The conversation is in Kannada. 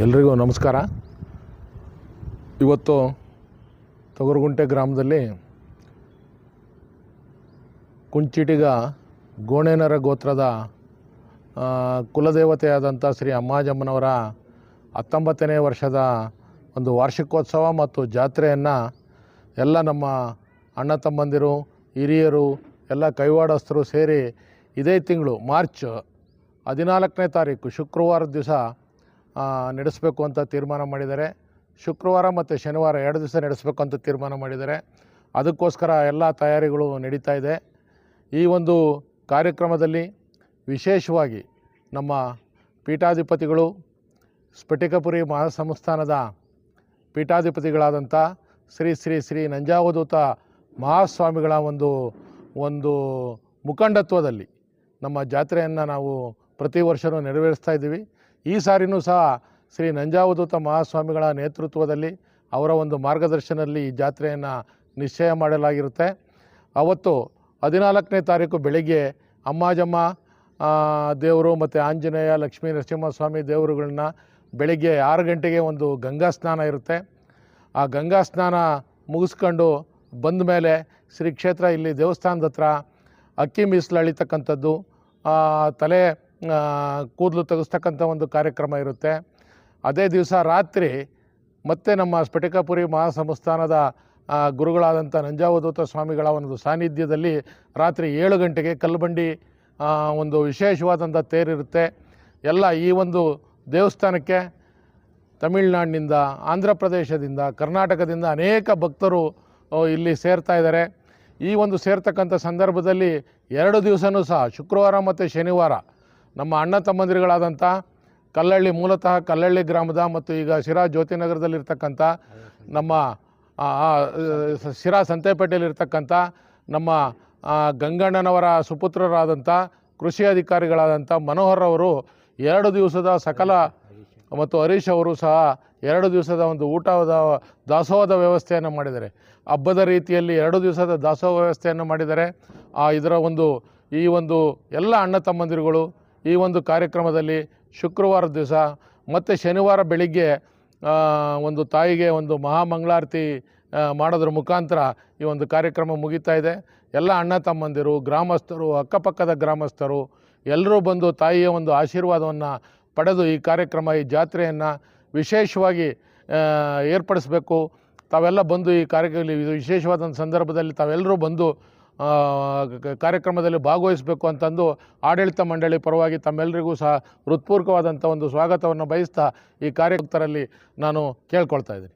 ಎಲ್ರಿಗೂ ನಮಸ್ಕಾರ. ಇವತ್ತು ತೊಗರಗುಂಟೆ ಗ್ರಾಮದಲ್ಲಿ ಕುಂಚಿಟಿಗ ಗೋಣೇನರ ಗೋತ್ರದ ಕುಲದೇವತೆಯಾದಂಥ ಶ್ರೀ ಅಮ್ಮಾಜಮ್ಮನವರ 19ನೇ ವರ್ಷದ ಒಂದು ವಾರ್ಷಿಕೋತ್ಸವ ಮತ್ತು ಜಾತ್ರೆಯನ್ನು ಎಲ್ಲ ನಮ್ಮ ಅಣ್ಣ ತಮ್ಮಂದಿರು, ಹಿರಿಯರು, ಎಲ್ಲ ಕೈವಾಡಸ್ಥರು ಸೇರಿ ಇದೇ ತಿಂಗಳು ಮಾರ್ಚ್ 14ನೇ ತಾರೀಕು ಶುಕ್ರವಾರದ ದಿವಸ ನಡೆಸಬೇಕು ಅಂತ ತೀರ್ಮಾನ ಮಾಡಿದ್ದಾರೆ. ಶುಕ್ರವಾರ ಮತ್ತು ಶನಿವಾರ 2 ದಿವಸ ನಡೆಸಬೇಕು ಅಂತ ತೀರ್ಮಾನ ಮಾಡಿದ್ದಾರೆ. ಅದಕ್ಕೋಸ್ಕರ ಎಲ್ಲ ತಯಾರಿಗಳು ನಡೀತಾ ಇದೆ. ಈ ಒಂದು ಕಾರ್ಯಕ್ರಮದಲ್ಲಿ ವಿಶೇಷವಾಗಿ ನಮ್ಮ ಪೀಠಾಧಿಪತಿಗಳು, ಸ್ಫಟಿಕಪುರಿ ಮಹಾಸಂಸ್ಥಾನದ ಪೀಠಾಧಿಪತಿಗಳಾದಂಥ ಶ್ರೀ ಶ್ರೀ ಶ್ರೀ ನಂಜಾವಧೂತ ಮಹಾಸ್ವಾಮಿಗಳ ಒಂದು ಮುಖಂಡತ್ವದಲ್ಲಿ ನಮ್ಮ ಜಾತ್ರೆಯನ್ನು ನಾವು ಪ್ರತಿ ವರ್ಷವೂ ನೆರವೇರಿಸ್ತಾ ಇದ್ದೀವಿ. ಈ ಸಾರಿನೂ ಸಹ ಶ್ರೀ ನಂಜಾವಧೂತ ಮಹಾಸ್ವಾಮಿಗಳ ನೇತೃತ್ವದಲ್ಲಿ ಅವರ ಒಂದು ಮಾರ್ಗದರ್ಶನದಲ್ಲಿ ಈ ಜಾತ್ರೆಯನ್ನು ನಿಶ್ಚಯ ಮಾಡಲಾಗಿರುತ್ತೆ. ಅವತ್ತು 14ನೇ ತಾರೀಕು ಬೆಳಗ್ಗೆ ಅಮ್ಮಾಜಮ್ಮ ದೇವರು ಮತ್ತು ಆಂಜನೇಯ, ಲಕ್ಷ್ಮೀ ನರಸಿಂಹಸ್ವಾಮಿ ದೇವರುಗಳನ್ನ ಬೆಳಗ್ಗೆ 6 ಗಂಟೆಗೆ ಒಂದು ಗಂಗಾ ಸ್ನಾನ ಇರುತ್ತೆ. ಆ ಗಂಗಾ ಸ್ನಾನ ಮುಗಿಸ್ಕೊಂಡು ಬಂದ ಮೇಲೆ ಶ್ರೀ ಕ್ಷೇತ್ರ ಇಲ್ಲಿ ದೇವಸ್ಥಾನದ ಹತ್ರ ಅಕ್ಕಿ ಮೀಸಲು ಅಳಿತಕ್ಕಂಥದ್ದು, ತಲೆ ಕೂದಲು ತೆಗೆಸ್ತಕ್ಕಂಥ ಒಂದು ಕಾರ್ಯಕ್ರಮ ಇರುತ್ತೆ. ಅದೇ ದಿವಸ ರಾತ್ರಿ ಮತ್ತೆ ನಮ್ಮ ಸ್ಫಟಿಕಪುರಿ ಮಹಾಸಂಸ್ಥಾನದ ಗುರುಗಳಾದಂಥ ನಂಜಾವಧೂತ ಸ್ವಾಮಿಗಳ ಒಂದು ಸಾನ್ನಿಧ್ಯದಲ್ಲಿ ರಾತ್ರಿ 7 ಗಂಟೆಗೆ ಕಲ್ಲುಬಂಡಿ ಒಂದು ವಿಶೇಷವಾದಂಥ ತೇರಿರುತ್ತೆ. ಎಲ್ಲ ಈ ಒಂದು ದೇವಸ್ಥಾನಕ್ಕೆ ತಮಿಳುನಾಡಿನಿಂದ, ಆಂಧ್ರ ಪ್ರದೇಶದಿಂದ, ಕರ್ನಾಟಕದಿಂದ ಅನೇಕ ಭಕ್ತರು ಇಲ್ಲಿ ಸೇರ್ತಾ ಇದ್ದಾರೆ. ಈ ಒಂದು ಸೇರ್ತಕ್ಕಂಥ ಸಂದರ್ಭದಲ್ಲಿ 2 ದಿವಸವೂ ಸಹ ಶುಕ್ರವಾರ ಮತ್ತು ಶನಿವಾರ ನಮ್ಮ ಅಣ್ಣ ತಮ್ಮಂದಿರುಗಳಾದಂಥ ಕಲ್ಲಳ್ಳಿ, ಮೂಲತಃ ಕಲ್ಲಳ್ಳಿ ಗ್ರಾಮದ ಮತ್ತು ಈಗ ಶಿರಾ ಜ್ಯೋತಿನಗರದಲ್ಲಿರ್ತಕ್ಕಂಥ ನಮ್ಮ ಶಿರಾ ಸಂತೆಪೇಟೆಯಲ್ಲಿರ್ತಕ್ಕಂಥ ನಮ್ಮ ಗಂಗಣ್ಣನವರ ಸುಪುತ್ರರಾದಂಥ ಕೃಷಿ ಅಧಿಕಾರಿಗಳಾದಂಥ ಮನೋಹರ್ ಅವರು 2 ದಿವಸದ ಸಕಲ ಮತ್ತು ಹರೀಶ್ ಅವರು ಸಹ 2 ದಿವಸದ ಒಂದು ಊಟದ ದಾಸೋಹದ ವ್ಯವಸ್ಥೆಯನ್ನು ಮಾಡಿದ್ದಾರೆ. ಹಬ್ಬದ ರೀತಿಯಲ್ಲಿ 2 ದಿವಸದ ದಾಸೋಹ ವ್ಯವಸ್ಥೆಯನ್ನು ಮಾಡಿದ್ದಾರೆ. ಇದರ ಈ ಒಂದು ಎಲ್ಲ ಅಣ್ಣ ತಮ್ಮಂದಿರುಗಳು ಈ ಒಂದು ಕಾರ್ಯಕ್ರಮದಲ್ಲಿ ಶುಕ್ರವಾರ ದಿವಸ ಮತ್ತು ಶನಿವಾರ ಬೆಳಿಗ್ಗೆ ಒಂದು ತಾಯಿಗೆ ಒಂದು ಮಹಾಮಂಗಳಾರತಿ ಮಾಡೋದ್ರ ಮುಖಾಂತರ ಈ ಒಂದು ಕಾರ್ಯಕ್ರಮ ಮುಗಿತಾ ಇದೆ. ಎಲ್ಲ ಅಣ್ಣ ತಮ್ಮಂದಿರು, ಗ್ರಾಮಸ್ಥರು, ಅಕ್ಕಪಕ್ಕದ ಗ್ರಾಮಸ್ಥರು ಎಲ್ಲರೂ ಬಂದು ತಾಯಿಯ ಒಂದು ಆಶೀರ್ವಾದವನ್ನು ಪಡೆದು ಈ ಕಾರ್ಯಕ್ರಮ, ಈ ಜಾತ್ರೆಯನ್ನು ವಿಶೇಷವಾಗಿ ಏರ್ಪಡಿಸಬೇಕು. ತಾವೆಲ್ಲ ಬಂದು ಈ ವಿಶೇಷವಾದ ಸಂದರ್ಭದಲ್ಲಿ ತಾವೆಲ್ಲರೂ ಬಂದು ಕಾರ್ಯಕ್ರಮದಲ್ಲಿ ಭಾಗವಹಿಸಬೇಕು ಅಂತಂದು ಆಡಳಿತ ಮಂಡಳಿ ಪರವಾಗಿ ತಮ್ಮೆಲ್ಲರಿಗೂ ಸಹ ಹೃತ್ಪೂರ್ವಕವಾದಂಥ ಒಂದು ಸ್ವಾಗತವನ್ನು ಬಯಸ್ತಾ ಈ ಕಾರ್ಯಕ್ರಮದಲ್ಲಿ ನಾನು ಕೇಳ್ಕೊಳ್ತಾ ಇದ್ದೀನಿ.